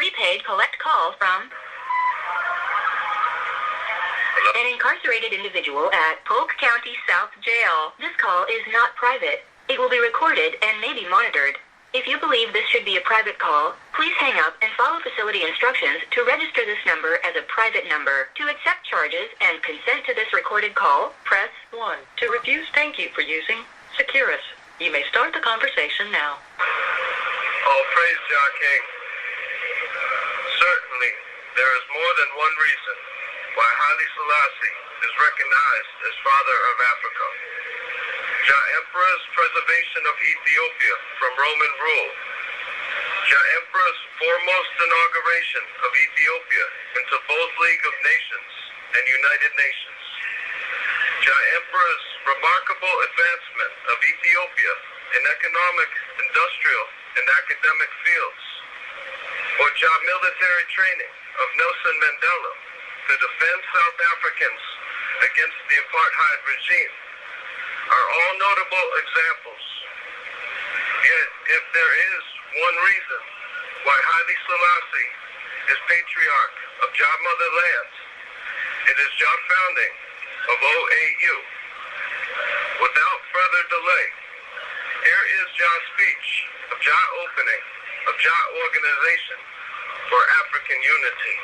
prepaid collect call from an incarcerated individual at Polk County South Jail. This call is not private. It will be recorded and may be monitored. If you believe this should be a private call, please hang up and follow facility instructions to register this number as a private number. To accept charges and consent to this recorded call, press 1. To refuse, thank you for using Securus. You may start the conversation now. All praise JAH King. Certainly, there is more than one reason why Haile Selassie is recognized as Father of Africa. JAH Emperor's preservation of Ethiopia from Roman rule. JAH Emperor's foremost inauguration of Ethiopia into both League of Nations and United Nations. JAH Emperor's remarkable advancement of Ethiopia in economic, industrial, and academic fields. Or JAH military training of Nelson Mandela to defend South Africans against the apartheid regime are all notable examples. Yet, if there is one reason why Haile Selassie is patriarch of JAH Motherland, it is JAH founding of OAU. Without further delay, here is JAH's speech of JAH opening of JAH Organization for African Unity.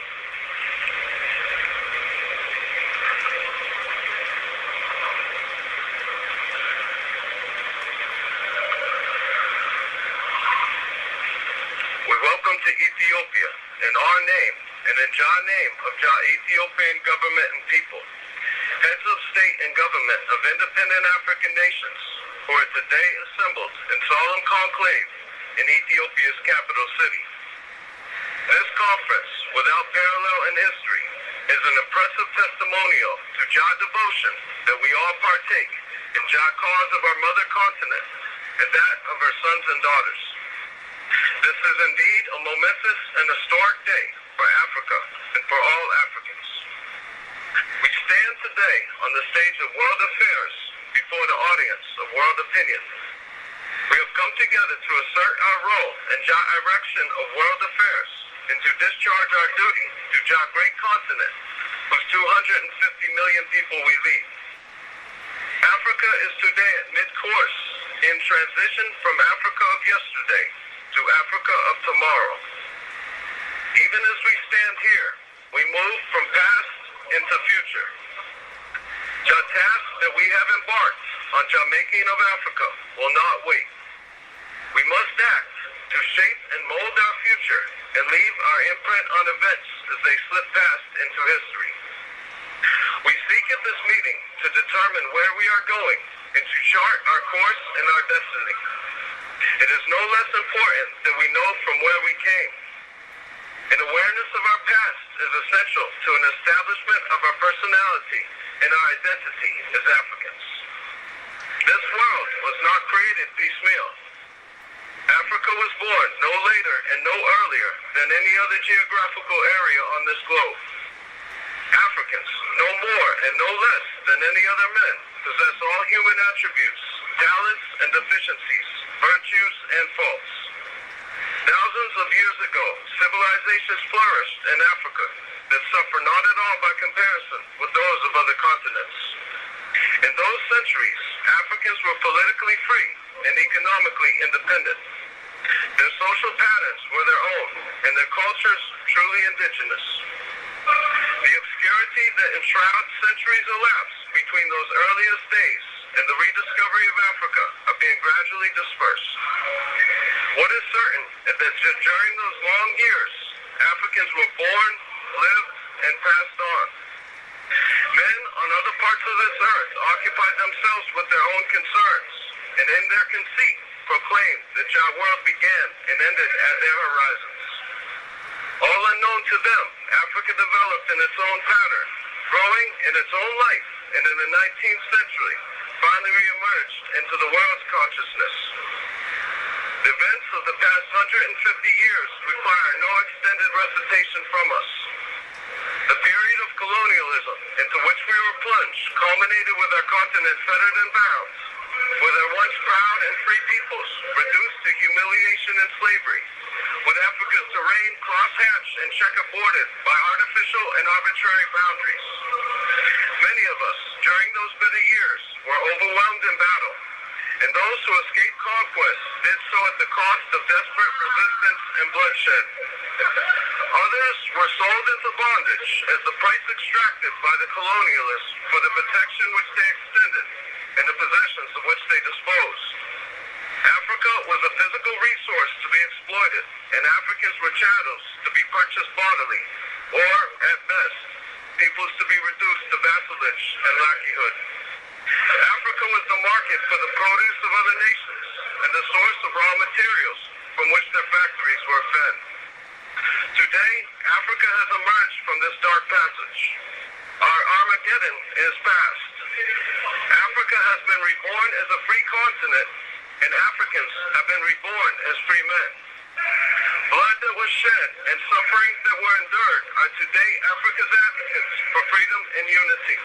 We welcome to Ethiopia in our name and in JAH name of JAH Ethiopian government and people, heads of state and government of independent African nations, who are today assembled in solemn conclave in Ethiopia's capital city. This conference, without parallel in history, is an impressive testimonial to JAH devotion that we all partake in JAH cause of our mother continent and that of our sons and daughters. This is indeed a momentous and historic day for Africa and for all Africans. We stand today on the stage of world affairs before the audience of world opinion. We have come together to assert our role in JAH direction of world affairs and to discharge our duty to JAH great continent, whose 250 million people we lead. Africa is today at mid-course in transition from Africa of yesterday to Africa of tomorrow. Even as we stand here, we move from past into future. JAH task that we have embarked on JAH making of Africa will not wait. We must act to shape and mold our future and leave our imprint on events as they slip past into history. We seek at this meeting to determine where we are going and to chart our course and our destiny. It is no less important that we know from where we came. An awareness of our past is essential to an establishment of our personality and our identity as Africans. This world was not created piecemeal. Africa was born no later and no earlier than any other geographical area on this globe. Africans, no more and no less than any other men, possess all human attributes, talents, and deficiencies, virtues, and faults. Thousands of years ago, civilizations flourished in Africa that suffer not at all by comparison with those of other continents. In those centuries, Africans were politically free and economically independent. Their social patterns were their own, and their cultures truly indigenous. The obscurity that enshrouds centuries elapsed between those earliest days and the rediscovery of Africa are being gradually dispersed. What is certain is that during those long years, Africans were born, lived, and passed on. Men on other parts of this earth occupied themselves with their own concerns, and in their conceit proclaimed that JAH world began and ended at their horizons. All unknown to them, Africa developed in its own pattern, growing in its own life, and in the 19th century, finally re-emerged into the world's consciousness. The events of the past 150 years require no extended recitation from us. The period of colonialism into which we were plunged culminated with our continent fettered and bound, with our once proud and free peoples reduced to humiliation and slavery, with Africa African terrain cross-hatched and checkerboarded by artificial and arbitrary boundaries. Many of us, during those bitter years, were overwhelmed in battle, and those who escaped conquest did so at the cost of desperate resistance and bloodshed. Others were sold into bondage as the price extracted by the colonialists for the protection which they extended and the possessions of which they disposed. Africa was a physical resource to be exploited, and Africans were chattels to be purchased bodily, or, at best, peoples to be reduced to vassalage and lackeyhood. Africa was the market for the produce of other nations and the source of raw materials from which their factories were fed. Today, Africa has emerged from this dark passage. Our Armageddon is past. Africa has been reborn as a free continent, and Africans have been reborn as free men. Blood that was shed and sufferings that were endured are today Africa's advocates for freedom and unity.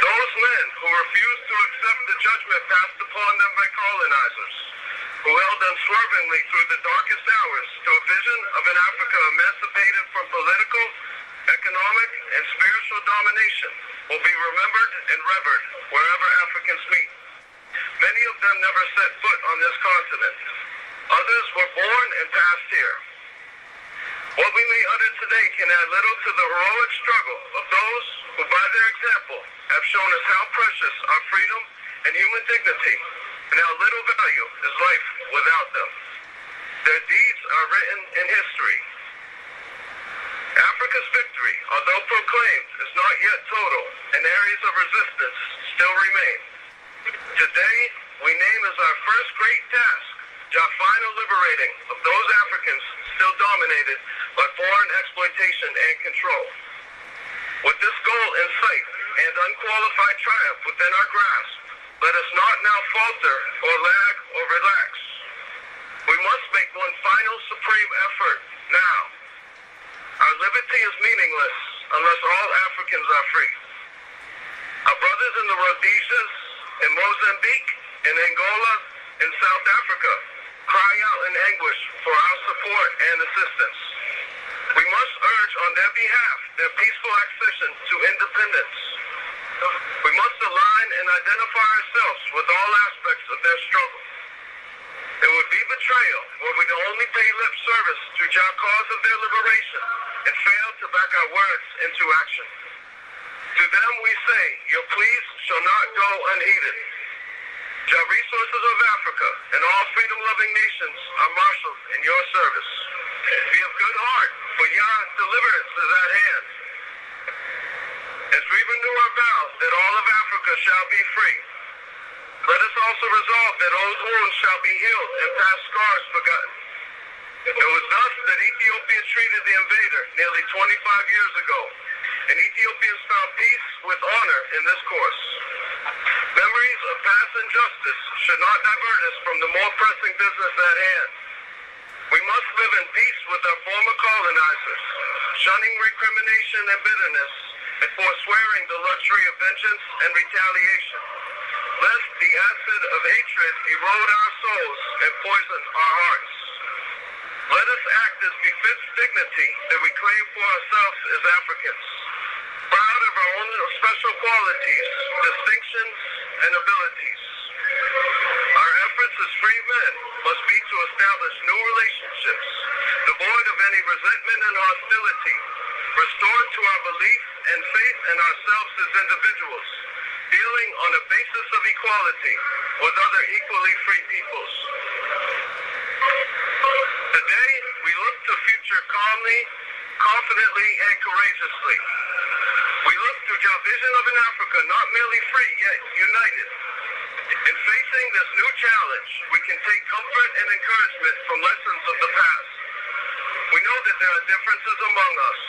Those men who refused to accept the judgment passed upon them by colonizers, who held unswervingly through the darkest hours to a vision of an Africa emancipated from political, economic, and spiritual domination, will be remembered and revered wherever Africans meet. Many of them never set foot on this continent. Others were born and passed here. What we may utter today can add little to the heroic struggle of those who, by their example, have shown us how precious are freedom and human dignity, and how little value is life without them. Their deeds are written in history. Africa's victory, although proclaimed, is not yet total, and areas of resistance still remain. Today, we name as our first great task the final liberating of those Africans still dominated by foreign exploitation and control. With this goal in sight and unqualified triumph within our grasp, let us not now falter or lag or relax. We must make one final supreme effort now. Our liberty is meaningless unless all Africans are free. Our brothers in the Rhodesias, in Mozambique, in Angola, in South Africa, cry out in anguish for our support and assistance. We must urge on their behalf their peaceful accession to independence. We must align and identify ourselves with all aspects of their struggle. It would be betrayal were we to only pay lip service to JAH cause of their liberation and fail to back our words into action. To them we say, your pleas shall not go unheeded. JAH resources of Africa and all freedom-loving nations are marshaled in your service. Be of good heart, for JAH's deliverance is at hand. As we renew our vow that all of Africa shall be free, let us also resolve that old wounds shall be healed and past scars forgotten. It was thus that Ethiopia treated the invader nearly 25 years ago, and Ethiopians found peace with honor in this course. Memories of past injustice should not divert us from the more pressing business at hand. We must live in peace with our former colonizers, shunning recrimination and bitterness, and forswearing the luxury of vengeance and retaliation, lest the acid of hatred erode our souls and poison our hearts. Let us act as befits dignity that we claim for ourselves as Africans, proud of our own special qualities, distinctions, and abilities. Our efforts as free men must be to establish new relationships, devoid of any resentment and hostility, restored to our belief and faith in ourselves as individuals, dealing on a basis of equality with other equally free peoples. Today, we look to future calmly, confidently, and courageously. We look to JAH vision of an Africa not merely free, yet united. In facing this new challenge, we can take comfort and encouragement from lessons of the past. We know that there are differences among us.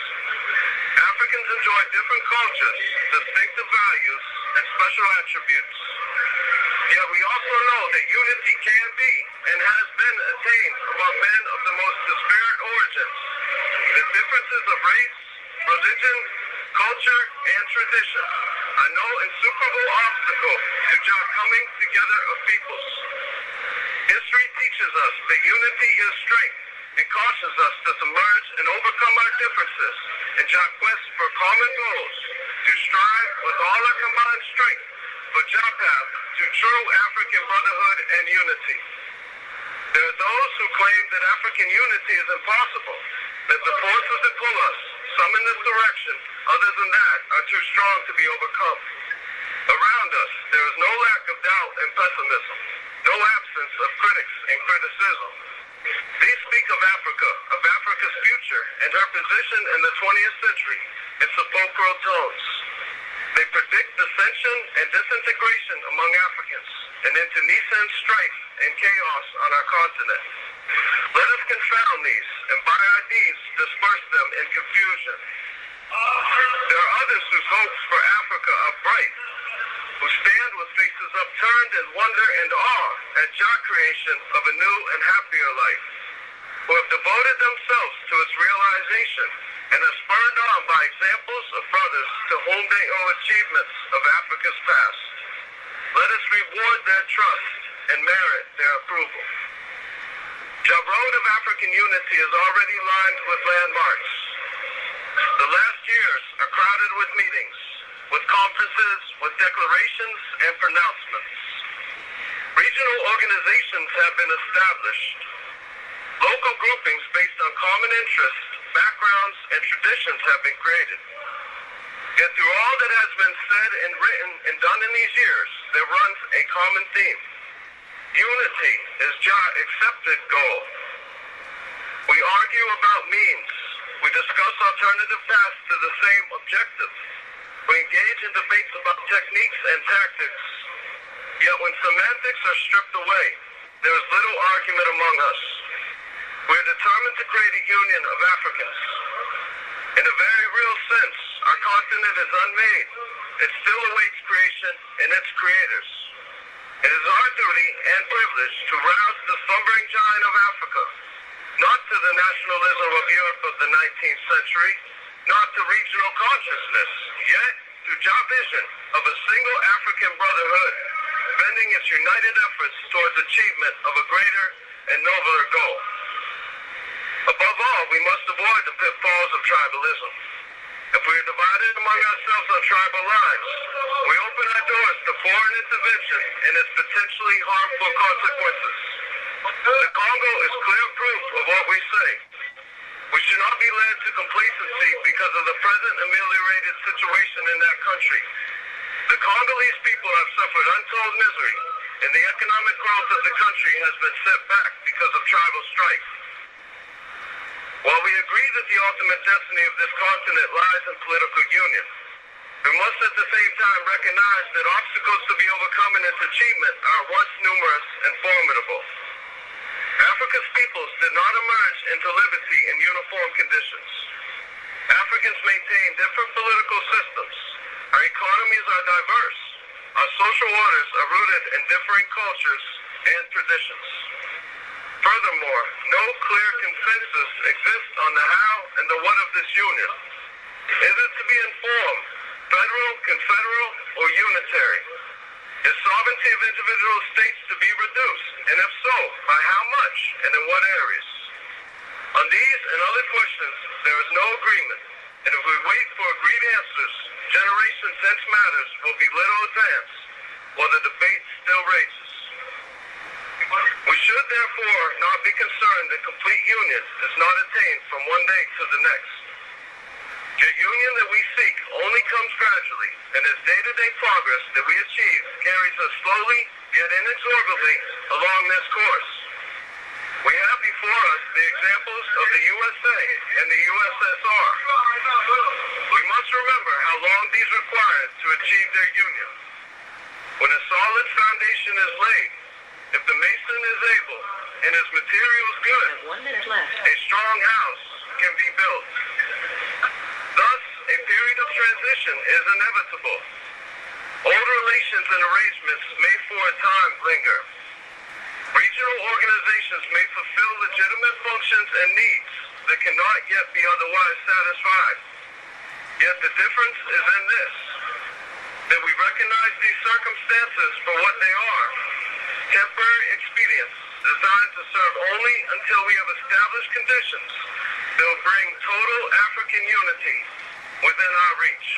Africans enjoy different cultures, distinctive values, and special attributes. Yet we also know that unity can be and has been attained among men of the most disparate origins. The differences of race, religion, culture, and tradition are no insuperable obstacle to JAH coming together of peoples. History teaches us that unity is strength, It cautions us to submerge and overcome our differences in JAH quest for common goals, to strive with all our combined strength for JAH path to true African brotherhood and unity. There are those who claim that African unity is impossible, that the forces that pull us, some in this direction, others in that, are too strong to be overcome. Around us, there is no lack of doubt and pessimism, no absence of critics and criticism. These speak of Africa, of Africa's future, and her position in the 20th century in sepulchral tones. They predict dissension and disintegration among Africans, and internecine strife and chaos on our continent. Let us confound these, and by our deeds disperse them in confusion. There are others whose hopes for Africa are bright, who stand with faces upturned in wonder and awe at JAH creation of a new and happier life, who have devoted themselves to its realization and are spurred on by examples of brothers to whom they owe achievements of Africa's past. Let us reward their trust and merit their approval. JAH Road of African Unity is already lined with landmarks. The last years are crowded with meetings, with conferences, with declarations and pronouncements. Regional organizations have been established. Local groupings based on common interests, backgrounds, and traditions have been created. Yet through all that has been said and written and done in these years, there runs a common theme. Unity is JAH's accepted goal. We argue about means. We discuss alternative paths to the same objective. We engage in debates about techniques and tactics. Yet when semantics are stripped away, there is little argument among us. We are determined to create a union of Africans. In a very real sense, our continent is unmade. It still awaits creation and its creators. It is our duty and privilege to rouse the slumbering giant of Africa, not to the nationalism of Europe of the 19th century, not to regional consciousness, yet to JAH vision of a single African brotherhood, bending its united efforts towards achievement of a greater and nobler goal. Above all, we must avoid the pitfalls of tribalism. If we are divided among ourselves on tribal lines, we open our doors to foreign intervention and its potentially harmful consequences. The Congo is clear proof of what we say. We should not be led to complacency because of the present ameliorated situation in that country. The Congolese people have suffered untold misery, and the economic growth of the country has been set back because of tribal strife. While we agree that the ultimate destiny of this continent lies in political union, we must at the same time recognize that obstacles to be overcome in its achievement are at once numerous and formidable. Africa's peoples did not emerge into liberty in uniform conditions. Africans maintain different political systems. Our economies are diverse. Our social orders are rooted in differing cultures and traditions. Furthermore, no clear consensus exists on the how and the what of this union. Is it to be informed, federal, confederal, or unitary? Is sovereignty of individual states to be reduced, and if so, by how much and in what areas? On these and other questions, there is no agreement, and if we wait for agreed answers, generations hence matters will be little advanced, while the debate still rages. We should therefore not be concerned that complete union is not attained from one day to the next. The union that we seek only comes gradually, and as day-to-day progress that we achieve carries us slowly, yet inexorably, along this course. We have before us the examples of the USA and the USSR. We must remember how long these required to achieve their union. When a solid foundation is laid, if the mason is able and his materials good, 1 minute left. a strong house can be built. Thus, a period of transition is inevitable. Old relations and arrangements may for a time linger. Regional organizations may fulfill legitimate functions and needs that cannot yet be otherwise satisfied. Yet the difference is in this, that we recognize these circumstances for what they are, temporary expedients designed to serve only until we have established conditions that will bring total African unity within our reach.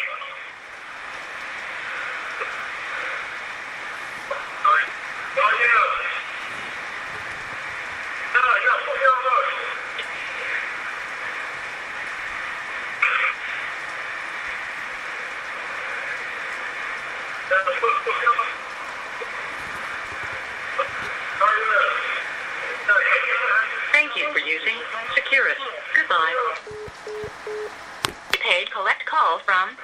Thank you for using Securus. Goodbye. Paid collect call from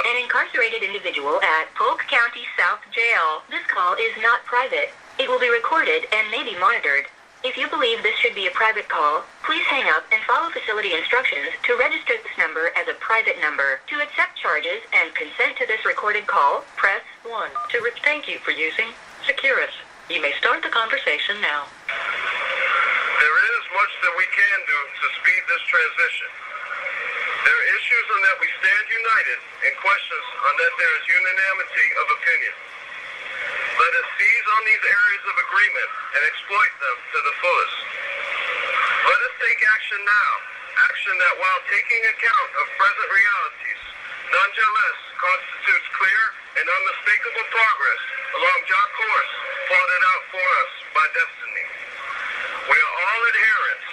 an incarcerated individual at Polk County South Jail. This call is not private. It will be recorded and may be monitored. If you believe this should be a private call, please hang up and follow facility instructions to register this number as a private number. To accept charges and consent to this recorded call, press 1. Thank you for using Securus. You may start the conversation now. There is much that we can do to speed this transition. There are issues on that we stand united and questions on that there is unanimity of opinion. Let us seize on these areas of agreement and exploit them to the fullest. Let us take action now, action that while taking account of present realities, nonetheless constitutes clear and unmistakable progress along JAH course plotted out for us by destiny. We are all adherents,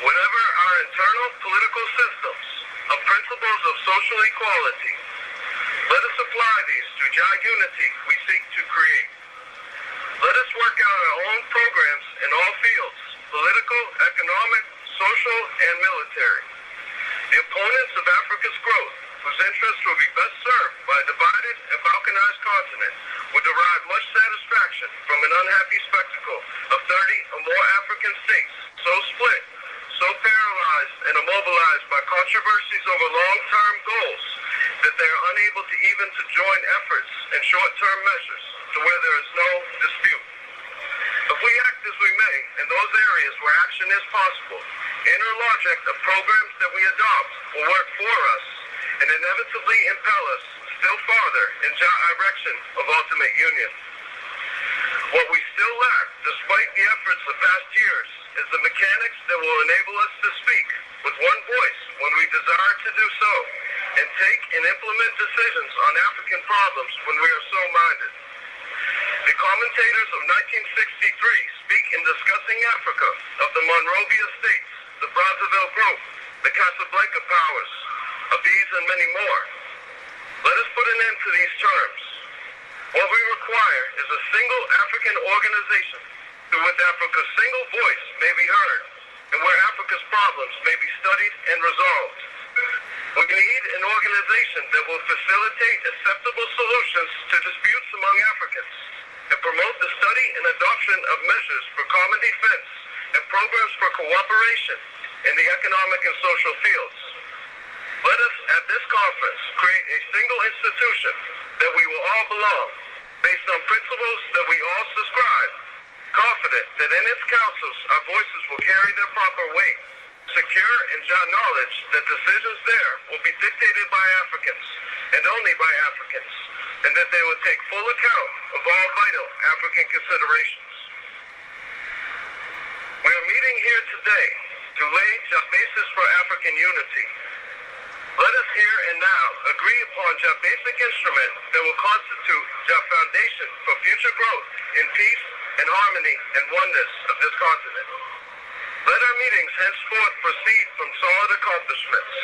whatever our internal political systems, of principles of social equality. Let us apply these to JAH unity we seek to create. Let us work out our own programs in all fields, political, economic, social, and military. The opponents of Africa's growth, whose interests will be best served by a divided and balkanized continent, will derive much satisfaction from an unhappy spectacle of 30 or more African states so split, so paralyzed and immobilized by controversies over long-term goals that they are unable to even to join efforts and short-term measures to where there is no dispute. If we act as we may in those areas where action is possible, inner logic of programs that we adopt will work for us and inevitably impel us still farther in JAH direction of ultimate union. What we still lack, despite the efforts of past years, is the mechanics that will enable us to speak with one voice when we desire to do so, and take and implement decisions on African problems when we are so minded. The commentators of 1963 speak in discussing Africa of the Monrovia states, the Brazzaville group, the Casablanca powers, of these and many more. Let us put an end to these terms. What we require is a single African organization through which Africa's single voice may be heard and where Africa's problems may be studied and resolved. We need an organization that will facilitate acceptable solutions to disputes among Africans and promote the study and adoption of measures for common defense and programs for cooperation in the economic and social fields. Let us, at this conference, create a single institution that we will all belong, based on principles that we all subscribe, confident that in its councils our voices will carry their proper weight, secure in JAH knowledge that decisions there will be dictated by Africans, and only by Africans, and that they will take full account of all vital African considerations. We are meeting here today to lay JAH basis for African unity. Let us here and now agree upon JAH basic instrument that will constitute JAH foundation for future growth in peace and harmony and oneness of this continent. Let our meetings henceforth proceed from solid accomplishments.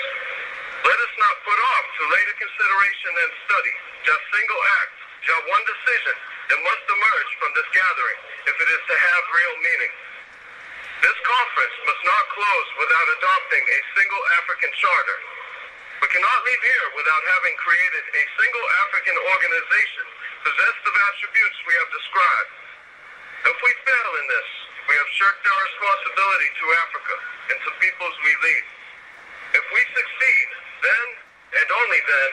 Let us not put off to later consideration and study JAH single act, JAH one decision that must emerge from this gathering if it is to have real meaning. This conference must not close without adopting a single African charter. We cannot leave here without having created a single African organization possessed of attributes we have described. If we fail in this, we have shirked our responsibility to Africa and to peoples we lead. If we succeed, then, and only then,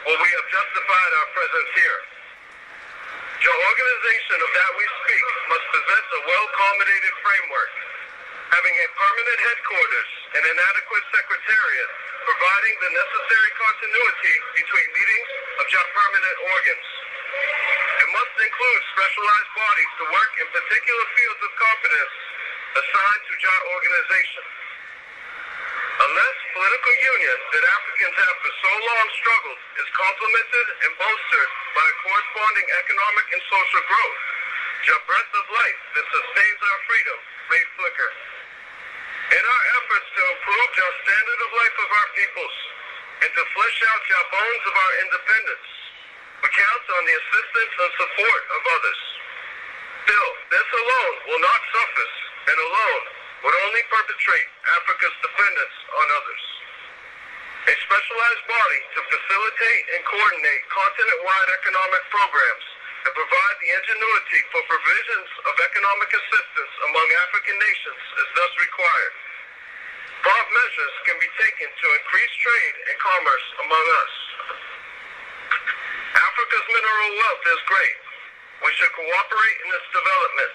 will we have justified our presence here. JAH organization of that we speak must possess a well-culminated framework, having a permanent headquarters and an adequate secretariat, providing the necessary continuity between meetings of JAH permanent organs. It and must include specialized bodies to work in particular fields of competence assigned to JAH organization. A less political union that Africans have for so long struggled is complemented and bolstered by corresponding economic and social growth. JAH breath of life that sustains our freedom may flicker. In our efforts to improve JAH standard of life of our peoples and to flesh out JAH bones of our independence, we count on the assistance and support of others. Still, this alone will not suffice, and alone would only perpetrate Africa's dependence on others. A specialized body to facilitate and coordinate continent-wide economic programs and provide the ingenuity for provisions of economic assistance among African nations is thus required. Prompt measures can be taken to increase trade and commerce among us. Africa's mineral wealth is great. We should cooperate in its development.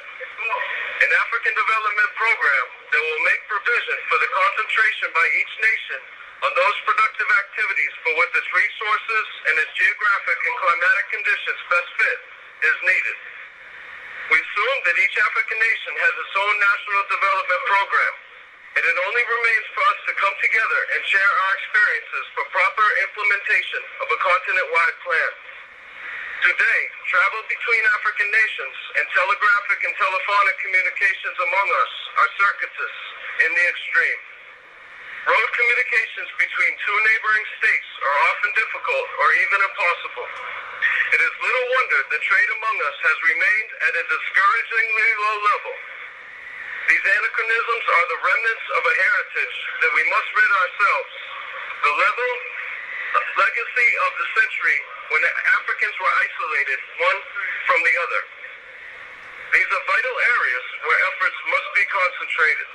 An African development program that will make provision for the concentration by each nation on those productive activities for which its resources and its geographic and climatic conditions best fit is needed. We assume that each African nation has its own national development program, and it only remains for us to come together and share our experiences for proper implementation of a continent-wide plan. Today, travel between African nations and telegraphic and telephonic communications among us are circuitous in the extreme. Road communications between two neighboring states are often difficult or even impossible. It is little wonder that trade among us has remained at a discouragingly low level. These anachronisms are the remnants of a heritage that we must rid ourselves. The legacy of the century when Africans were isolated one from the other. These are vital areas where efforts must be concentrated.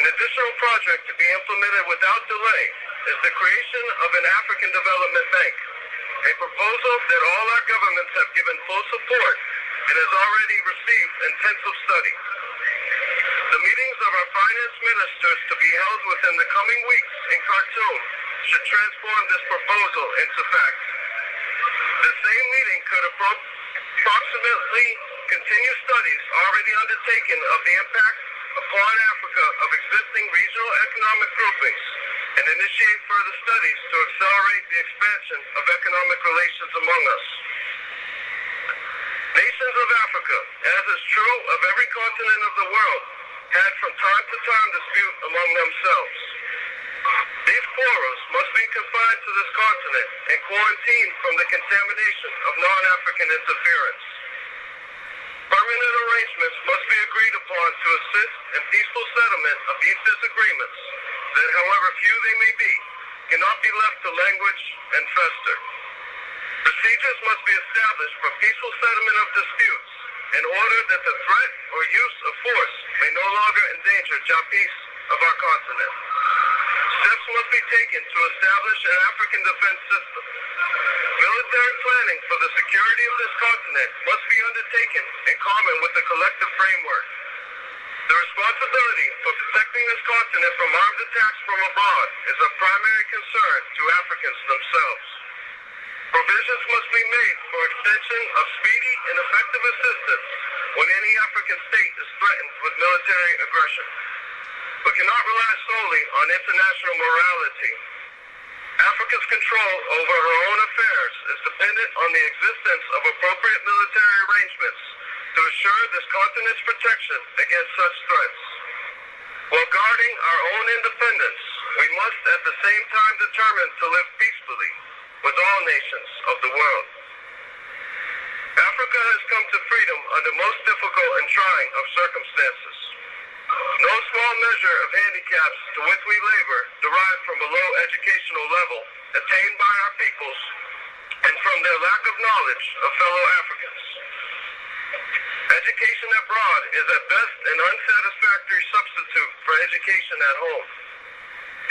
An additional project to be implemented without delay is the creation of an African Development Bank, a proposal that all our governments have given full support and has already received intensive study. The meetings of our finance ministers to be held within the coming weeks in Khartoum should transform this proposal into fact. The same meeting could approximately continue studies already undertaken of the impact upon Africa of existing regional economic groupings and initiate further studies to accelerate the expansion of economic relations among us. Nations of Africa, as is true of every continent of the world, had from time to time dispute among themselves. These quarrels must be confined to this continent and quarantined from the contamination of non-African interference. Permanent arrangements must be agreed upon to assist in peaceful settlement of these disagreements that, however few they may be, cannot be left to languish and fester. Procedures must be established for peaceful settlement of disputes in order that the threat or use of force may no longer endanger JAH peace of our continent. Steps must be taken to establish an African defense system. Military planning for the security of this continent must be undertaken in common with the collective framework. The responsibility for protecting this continent from armed attacks from abroad is of primary concern to Africans themselves. Provisions must be made for extension of speedy and effective assistance when any African state is threatened with military aggression. We cannot rely solely on international morality. Africa's control over her own affairs is dependent on the existence of appropriate military arrangements to assure this continent's protection against such threats. While guarding our own independence, we must at the same time determine to live peacefully with all nations of the world. Africa has come to freedom under most difficult and trying of circumstances. No small measure of handicaps to which we labor derive from a low educational level attained by our peoples and from their lack of knowledge of fellow Africans. Education abroad is at best an unsatisfactory substitute for education at home.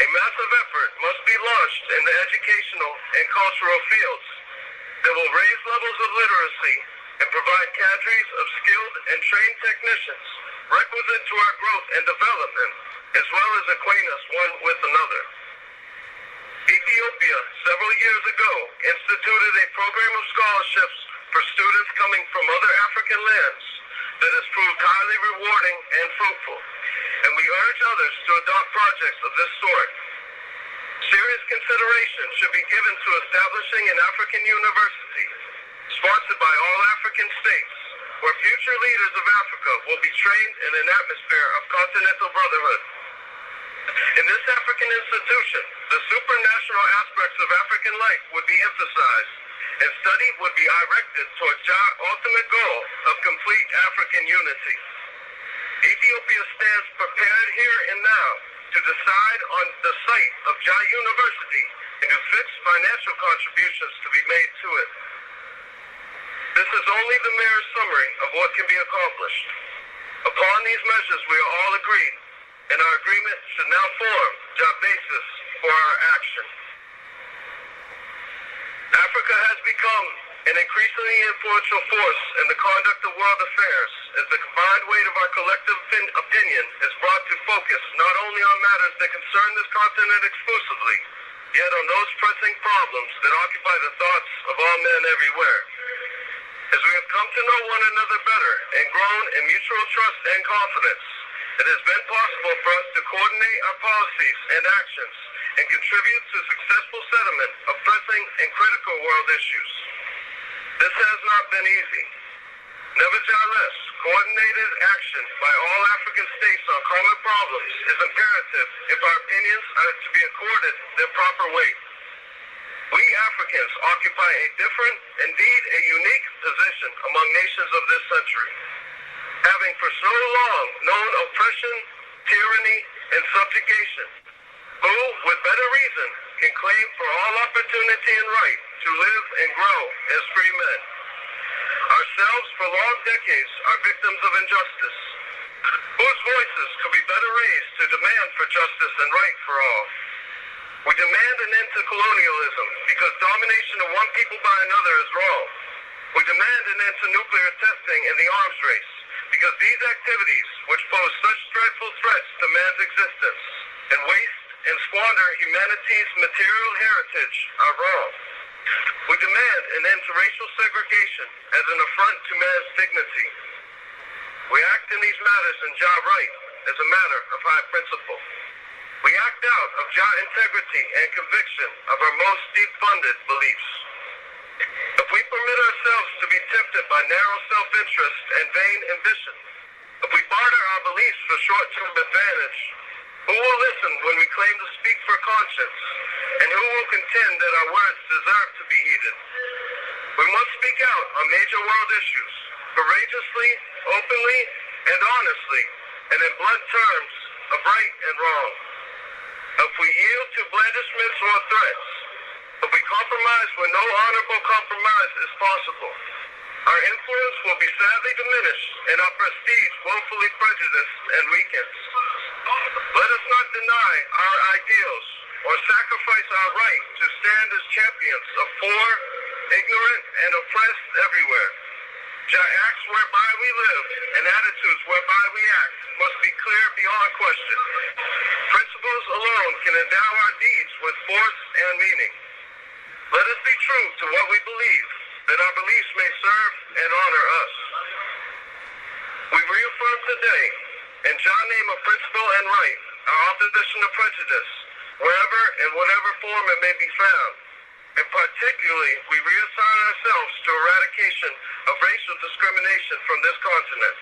A massive effort must be launched in the educational and cultural fields that will raise levels of literacy and provide cadres of skilled and trained technicians requisite to our growth and development, as well as acquaint us one with another. Ethiopia, several years ago, instituted a program of scholarships for students coming from other African lands that has proved highly rewarding and fruitful, and we urge others to adopt projects of this sort. Serious consideration should be given to establishing an African university, sponsored by all African states, where future leaders of Africa will be trained in an atmosphere of continental brotherhood. In this African institution, the supranational aspects of African life would be emphasized, and study would be directed towards JAH's ultimate goal of complete African unity. Ethiopia stands prepared here and now to decide on the site of JAH University and to fix financial contributions to be made to it. This is only the mere summary of what can be accomplished. Upon these measures we are all agreed, and our agreement should now form JAH basis for our action. Africa has become an increasingly influential force in the conduct of world affairs as the combined weight of our collective opinion is brought to focus not only on matters that concern this continent exclusively, yet on those pressing problems that occupy the thoughts of all men everywhere. As we have come to know one another better and grown in mutual trust and confidence, it has been possible for us to coordinate our policies and actions and contribute to successful settlement of pressing and critical world issues. This has not been easy. Nevertheless, coordinated action by all African states on common problems is imperative if our opinions are to be accorded their proper weight. We Africans occupy a different, indeed a unique position among nations of this century, having for so long known oppression, tyranny, and subjugation, who, with better reason, can claim for all opportunity and right to live and grow as free men. Ourselves, for long decades, are victims of injustice, whose voices could be better raised to demand for justice and right for all. We demand an end to colonialism because domination of one people by another is wrong. We demand an end to nuclear testing and the arms race because these activities, which pose such dreadful threats to man's existence and waste and squander humanity's material heritage, are wrong. We demand an end to racial segregation as an affront to man's dignity. We act in these matters in JAH right as a matter of high principle. We act out of JAH integrity and conviction of our most deep-funded beliefs. If we permit ourselves to be tempted by narrow self-interest and vain ambition, if we barter our beliefs for short-term advantage, who will listen when we claim to speak for conscience, and who will contend that our words deserve to be heeded? We must speak out on major world issues, courageously, openly, and honestly, and in blunt terms of right and wrong. If we yield to blandishments or threats, if we compromise when no honorable compromise is possible, our influence will be sadly diminished and our prestige woefully prejudiced and weakened. Let us not deny our ideals or sacrifice our right to stand as champions of poor, ignorant, and oppressed everywhere. JAH acts whereby we live and attitudes whereby we act must be clear beyond question. Principles alone can endow our deeds with force and meaning. Let us be true to what we believe, that our beliefs may serve and honor us. We reaffirm today, in JAH name of principle and right, our opposition to prejudice, wherever and whatever form it may be found. And particularly, we reassign ourselves to eradication of racial discrimination from this continent.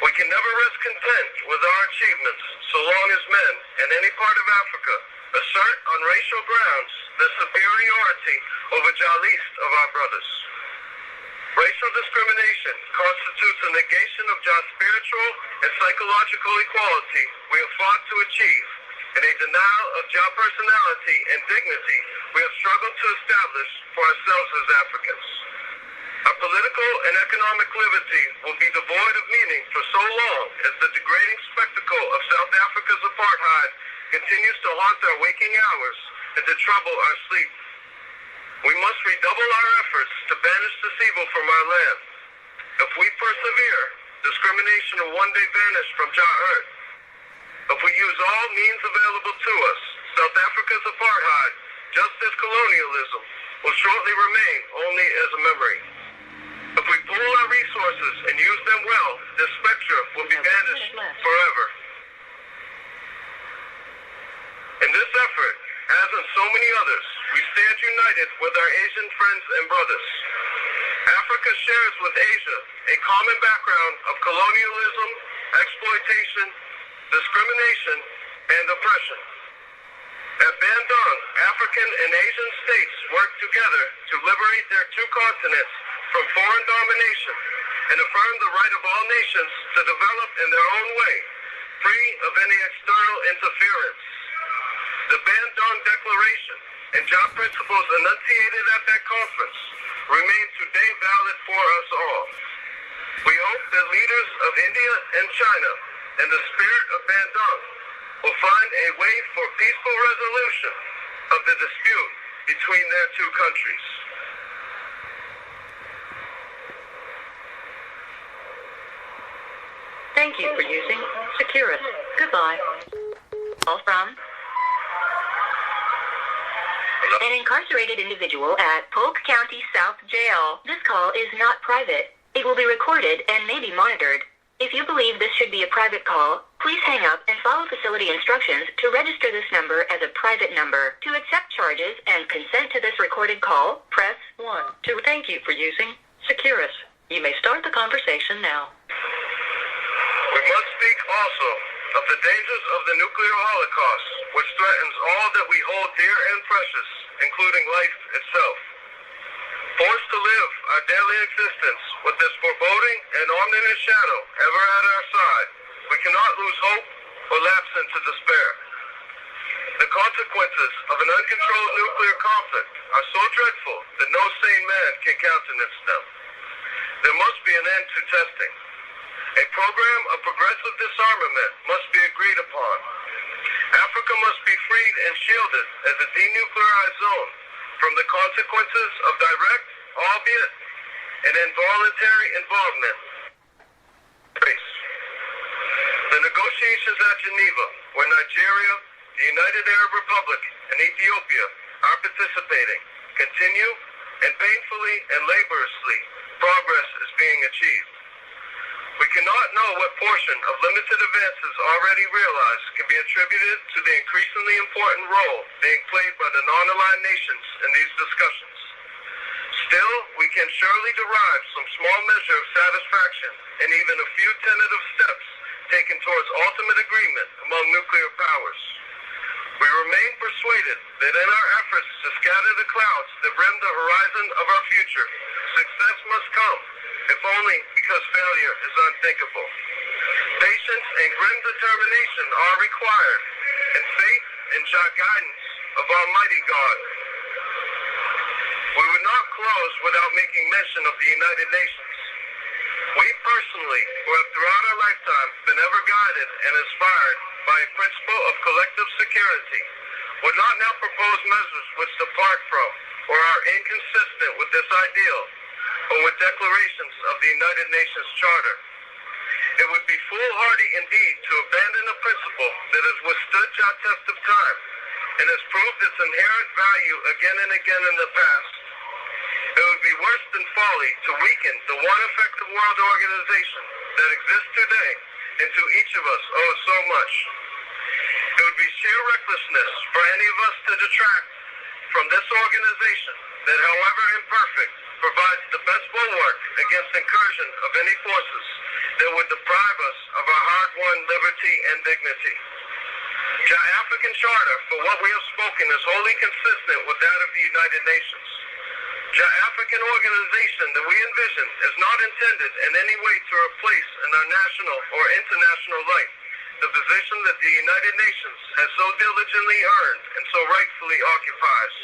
We can never rest content with our achievements so long as men in any part of Africa assert on racial grounds the superiority over JAHList of our brothers. Racial discrimination constitutes a negation of JAH's spiritual and psychological equality we have fought to achieve, and a denial of JAH personality and dignity we have struggled to establish for ourselves as Africans. Our political and economic liberty will be devoid of meaning for so long as the degrading spectacle of South Africa's apartheid continues to haunt our waking hours and to trouble our sleep. We must redouble our efforts to banish this evil from our land. If we persevere, discrimination will one day vanish from JAH earth. If we use all means available to us, South Africa's apartheid, just as colonialism, will shortly remain only as a memory. If we pool our resources and use them well, this spectrum will be vanished forever. In this effort, as in so many others, we stand united with our Asian friends and brothers. Africa shares with Asia a common background of colonialism, exploitation, discrimination, and oppression. At Bandung, African and Asian states worked together to liberate their two continents from foreign domination and affirm the right of all nations to develop in their own way, free of any external interference. The Bandung Declaration and JAH principles enunciated at that conference remain today valid for us all. We hope that leaders of India and China, in the spirit of Bandung, will find a way for peaceful resolution of the dispute between their two countries. Thank you for using Securus. Goodbye. Call from an incarcerated individual at Polk County South Jail. This call is not private. It will be recorded and may be monitored. If you believe this should be a private call, please hang up and follow facility instructions to register this number as a private number. To accept charges and consent to this recorded call, press 1. To thank you for using Securus. You may start the conversation now. We must speak also of the dangers of the nuclear holocaust, which threatens all that we hold dear and precious, including life itself. Forced to live our daily existence with this foreboding and ominous shadow ever at our side, we cannot lose hope or lapse into despair. The consequences of an uncontrolled nuclear conflict are so dreadful that no sane man can countenance them. There must be an end to testing. A program of progressive disarmament must be agreed upon. Africa must be freed and shielded as a denuclearized zone from the consequences of direct, albeit an involuntary involvement. The negotiations at Geneva, where Nigeria, the United Arab Republic, and Ethiopia are participating, continue, and painfully and laboriously, progress is being achieved. We cannot know what portion of limited advances already realized can be attributed to the increasingly important role being played by the non-aligned nations in these discussions. Still, we can surely derive some small measure of satisfaction and even a few tentative steps taken towards ultimate agreement among nuclear powers. We remain persuaded that in our efforts to scatter the clouds that rim the horizon of our future, success must come, if only because failure is unthinkable. Patience and grim determination are required, and faith and guidance of Almighty God. We would not close without making mention of the United Nations. We personally, who have throughout our lifetime been ever guided and inspired by a principle of collective security, would not now propose measures which depart from or are inconsistent with this ideal, or with declarations of the United Nations Charter. It would be foolhardy indeed to abandon a principle that has withstood the test of time and has proved its inherent value again and again in the past. It would be worse than folly to weaken the one effective world organization that exists today and to each of us owes so much. It would be sheer recklessness for any of us to detract from this organization that, however imperfect, provides the best bulwark against incursion of any forces that would deprive us of our hard-won liberty and dignity. The African Charter, for what we have spoken, is wholly consistent with that of the United Nations. The African organization that we envision is not intended in any way to replace in our national or international life the position that the United Nations has so diligently earned and so rightfully occupies.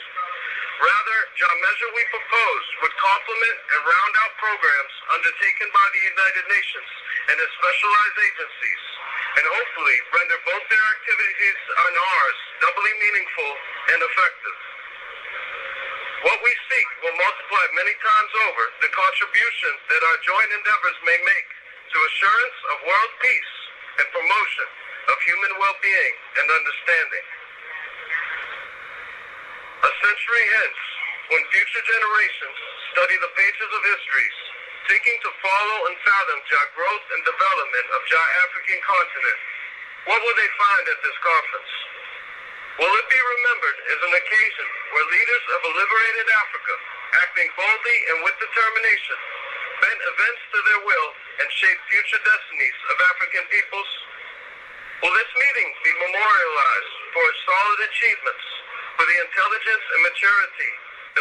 Rather, the measure we propose would complement and round out programs undertaken by the United Nations and its specialized agencies, and hopefully render both their activities and ours doubly meaningful and effective. What we seek will multiply many times over the contribution that our joint endeavors may make to assurance of world peace and promotion of human well-being and understanding. A century hence, when future generations study the pages of histories, seeking to follow and fathom JAH growth and development of JAH African continent, what will they find at this conference? Will it be remembered as an occasion where leaders of a liberated Africa, acting boldly and with determination, bent events to their will and shaped future destinies of African peoples? Will this meeting be memorialized for its solid achievements, for the intelligence and maturity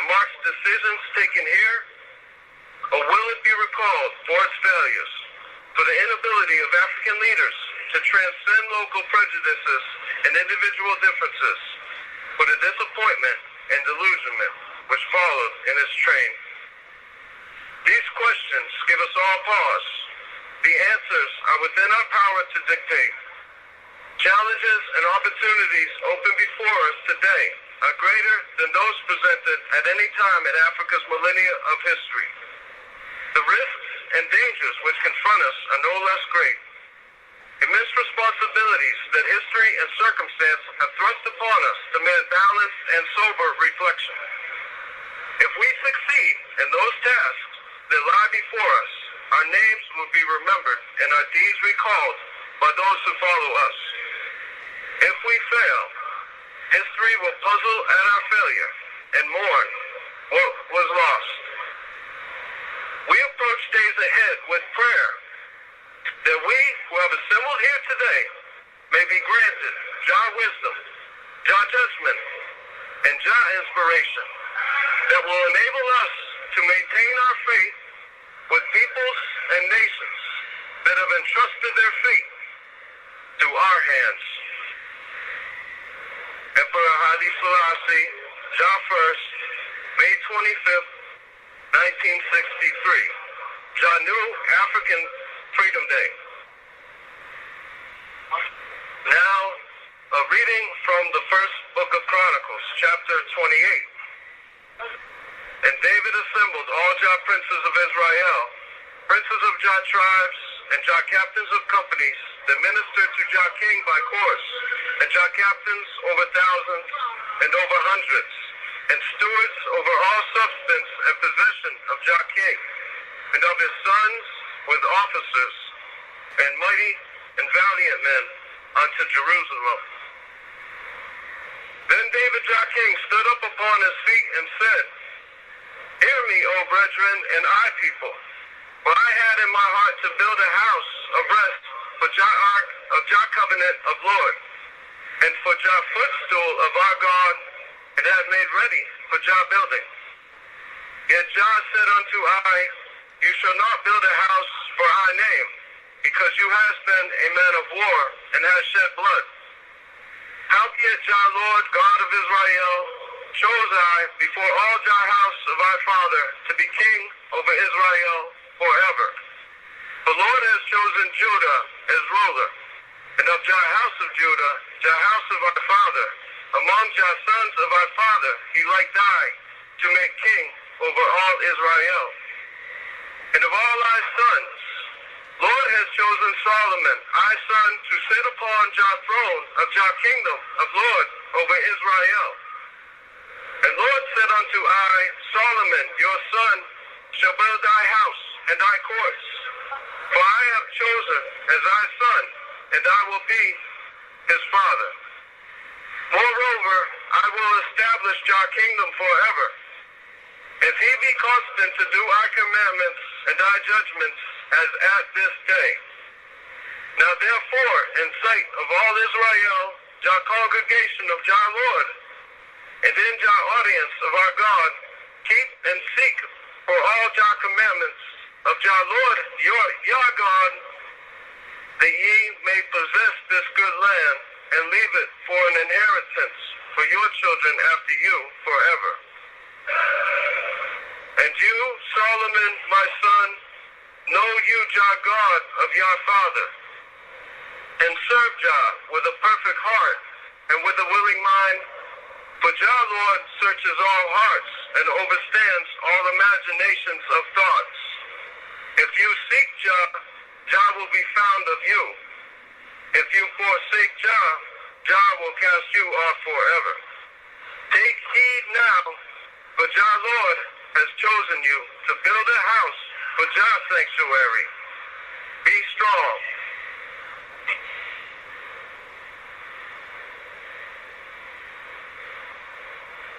that marks decisions taken here? Or will it be recalled for its failures, for the inability of African leaders to transcend local prejudices and individual differences, for the disappointment and delusionment which followed in its train? These questions give us all pause. The answers are within our power to dictate. Challenges and opportunities open before us today are greater than those presented at any time in Africa's millennia of history. The risks and dangers which confront us are no less great. Immense responsibilities that history and circumstance have thrust upon us demand balanced and sober reflection. If we succeed in those tasks that lie before us, our names will be remembered and our deeds recalled by those who follow us. If we fail, history will puzzle at our failure and mourn what was lost. We approach days ahead with prayer that we who have assembled here today may be granted JAH wisdom, JAH judgment, and JAH inspiration that will enable us to maintain our faith with peoples and nations that have entrusted their fate to our hands. Emperor Haile Selassie, JAH 1st, May 25th, 1963. JAH New African Freedom Day. Now, a reading from the first book of Chronicles, chapter 28. And David assembled all JAH princes of Israel, princes of JAH tribes, and JAH captains of companies that ministered to JAH king by course, and JAH captains over thousands and over hundreds, and stewards over all substance and possession of JAH king, and of his sons with officers, and mighty and valiant men unto Jerusalem. Then David JAH king stood up upon his feet and said, Hear me, O brethren, and I people, for I had in my heart to build a house of rest for JAH ark of JAH covenant of Lord, and for JAH footstool of our God, and have made ready for JAH building. Yet JAH said unto I, You shall not build a house for our name, because you hast been a man of war, and hast shed blood. Howbeit JAH Lord God of Israel chose I before all JAH house of our father to be king over Israel forever. The Lord has chosen Judah as ruler, and of JAH house of Judah, JAH house of our father, among JAH sons of our father, he liked I to make king over all Israel. And of all thy sons, Lord has chosen Solomon, thy son, to sit upon JAH throne of JAH kingdom of Lord over Israel. And Lord said unto I, Solomon, your son, shall build thy house and thy courts. For I have chosen as thy son, and I will be his father. Moreover, I will establish JAH kingdom forever. If he be constant to do our commandments and thy judgments as at this day. Now therefore, in sight of all Israel, JAH congregation of JAH Lord, and in JAH audience of our God, keep and seek for all JAH commandments of JAH Lord, your God, that ye may possess this good land and leave it for an inheritance for your children after you forever. And you, Solomon, my son, know you JAH God of your father, and serve JAH with a perfect heart and with a willing mind. For JAH Lord searches all hearts and overstands all imaginations of thoughts. If you seek JAH, JAH will be found of you. If you forsake JAH, JAH will cast you off forever. Take heed now, for JAH Lord has chosen you to build a house for JAH sanctuary. Be strong.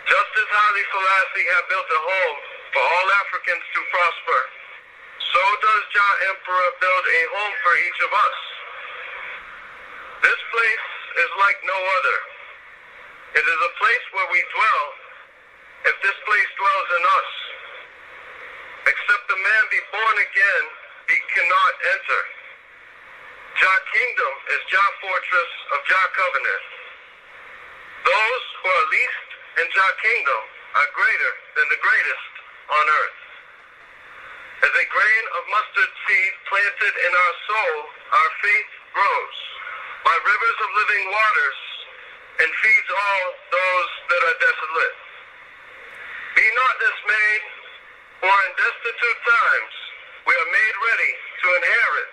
Just as Haile Selassie had built a home for all Africans to prosper, so does JAH Emperor build a home for each of us. This place is like no other. It is a place where we dwell if this place dwells in us. Except the man be born again, he cannot enter. JAH Kingdom is JAH Fortress of JAH Covenant. Those who are least in JAH Kingdom are greater than the greatest on earth. As a grain of mustard seed planted in our soul, our faith grows by rivers of living waters and feeds all those that are desolate. Be not dismayed, for in destitute times we are made ready to inherit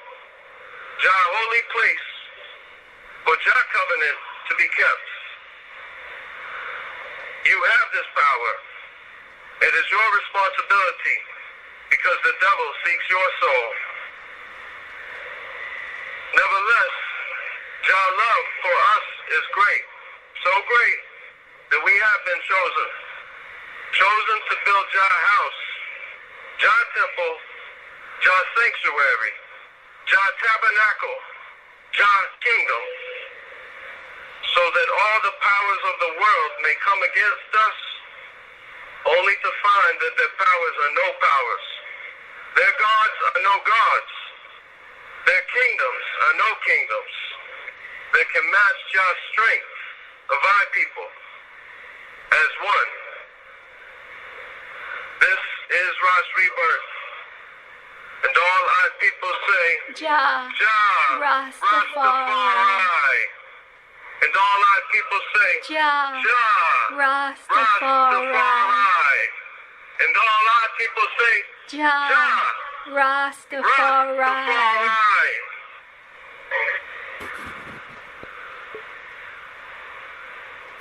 JAH holy place for JAH covenant to be kept. You have this power. It is your responsibility because the devil seeks your soul. Nevertheless, JAH love for us is great, so great that we have been chosen to build JAH house, JAH temple, JAH sanctuary, JAH tabernacle, JAH kingdom, so that all the powers of the world may come against us, only to find that their powers are no powers. Their gods are no gods. Their kingdoms are no kingdoms that can match JAH's strength of our people as one. This is Rosh Rebirth. And all our people say, JAH Rastafari. And all our people say, JAH Rastafari. And all our people say, JAH Rastafari. Rastafari.